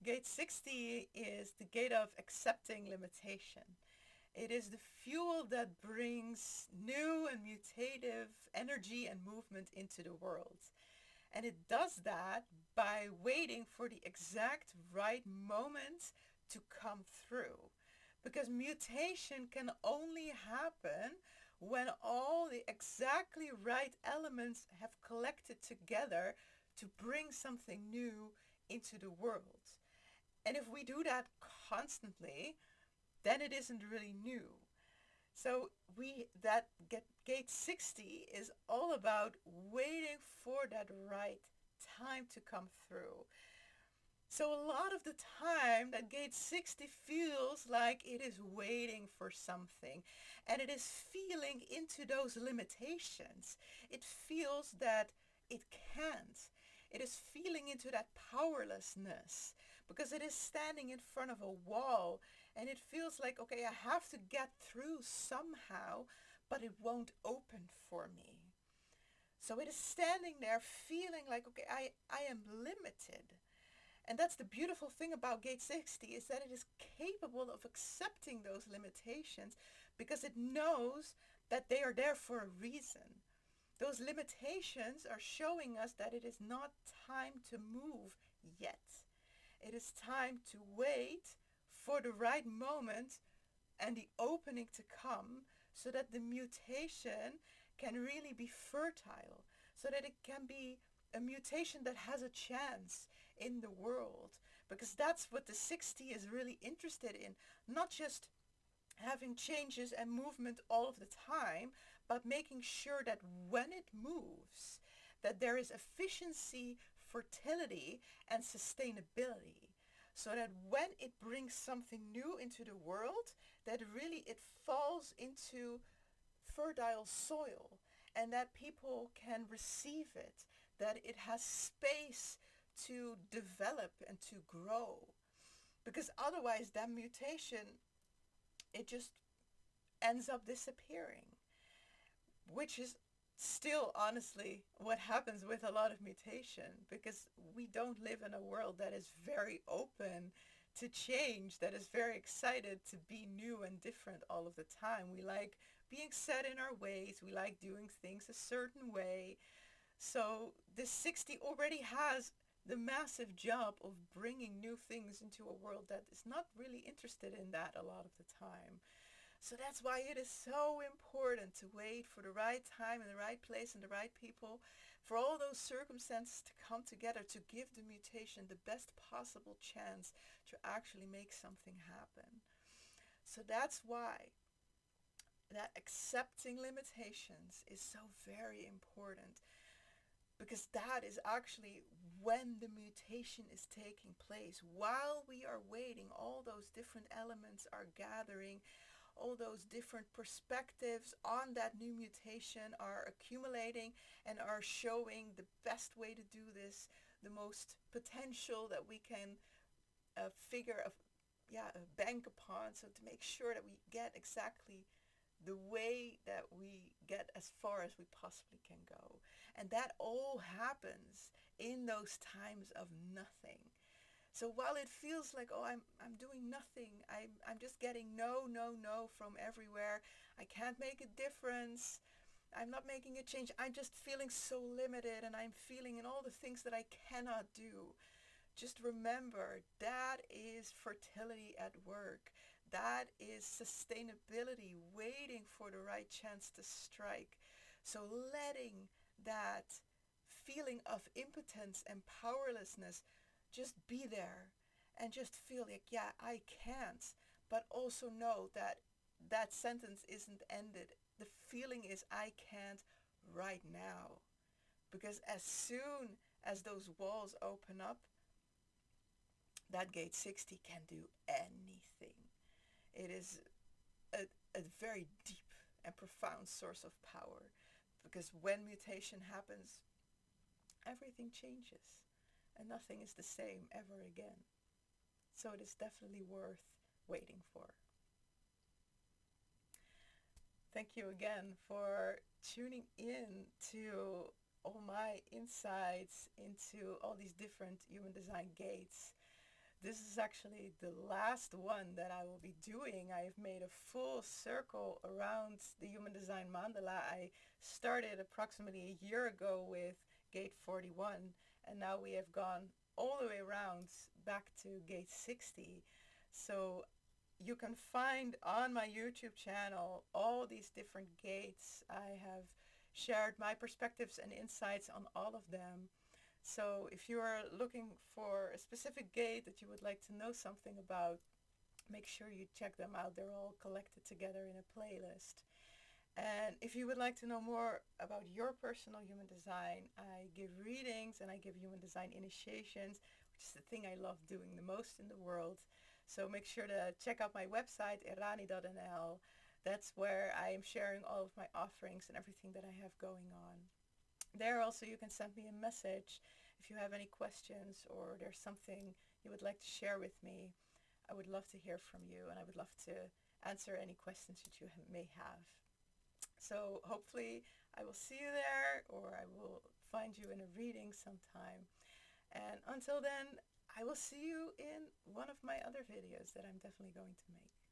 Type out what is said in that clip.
Gate 60 is the gate of accepting limitation. It is the fuel that brings new and mutative energy and movement into the world. And it does that by waiting for the exact right moment to come through. Because mutation can only happen when all the exactly right elements have collected together to bring something new into the world. And if we do that constantly, then it isn't really new. So gate 60 is all about waiting for that right time to come through. So a lot of the time that gate 60 feels like it is waiting for something, and it is feeling into those limitations. It feels that it can't. It is feeling into that powerlessness because it is standing in front of a wall, and it feels like, okay, I have to get through somehow, but it won't open for me. So it is standing there feeling like, okay, I am limited. And that's the beautiful thing about gate 60 is that it is capable of accepting those limitations because it knows that they are there for a reason. Those limitations are showing us that it is not time to move yet. It is time to wait for the right moment and the opening to come so that the mutation can really be fertile, so that it can be a mutation that has a chance in the world. Because that's what the 60 is really interested in, not just having changes and movement all of the time, but making sure that when it moves, that there is efficiency, fertility, and sustainability. So that when it brings something new into the world, that really it falls into fertile soil and that people can receive it, that it has space to develop and to grow. Because otherwise that mutation, it just ends up disappearing, which is still honestly what happens with a lot of mutation because we don't live in a world that is very open to change, that is very excited to be new and different all of the time. We like being set in our ways, we like doing things a certain way. So this 60 already has the massive job of bringing new things into a world that is not really interested in that a lot of the time. So that's why it is so important to wait for the right time and the right place and the right people, for all those circumstances to come together to give the mutation the best possible chance to actually make something happen. So that's why that accepting limitations is so very important, because that is actually when the mutation is taking place. While we are waiting, all those different elements are gathering, all those different perspectives on that new mutation are accumulating and are showing the best way to do this, the most potential that we can figure of, yeah, bank upon, so to make sure that we get exactly the way that we get as far as we possibly can go. And that all happens in those times of nothing. So while it feels like, oh, I'm doing nothing, I'm just getting no, no, no from everywhere, I can't make a difference, I'm not making a change, I'm just feeling so limited and I'm feeling in all the things that I cannot do. Just remember that is fertility at work. That is sustainability waiting for the right chance to strike. So letting that feeling of impotence and powerlessness just be there and just feel like, yeah, I can't, but also know that that sentence isn't ended. The feeling is I can't right now. Because as soon as those walls open up, that gate 60 can do anything. It is a very deep and profound source of power, because when mutation happens, everything changes and nothing is the same ever again. So it is definitely worth waiting for. Thank you again for tuning in to all my insights into all these different human design gates. this is actually the last one that I will be doing. I've made a full circle around the human design mandala. I started approximately a year ago with gate 41, and now we have gone all the way around back to gate 60. So you can find on my YouTube channel all these different gates. I have shared my perspectives and insights on all of them. So if you are looking for a specific gate that you would like to know something about, make sure you check them out. They're all collected together in a playlist. And if you would like to know more about your personal human design, I give readings and I give human design initiations, which is the thing I love doing the most in the world. So make sure to check out my website, eraani.nl. That's where I am sharing all of my offerings and everything that I have going on. There also you can send me a message if you have any questions or there's something you would like to share with me. I would love to hear from you, and I would love to answer any questions that you may have. So hopefully I will see you there, or I will find you in a reading sometime. And until then, I will see you in one of my other videos that I'm definitely going to make.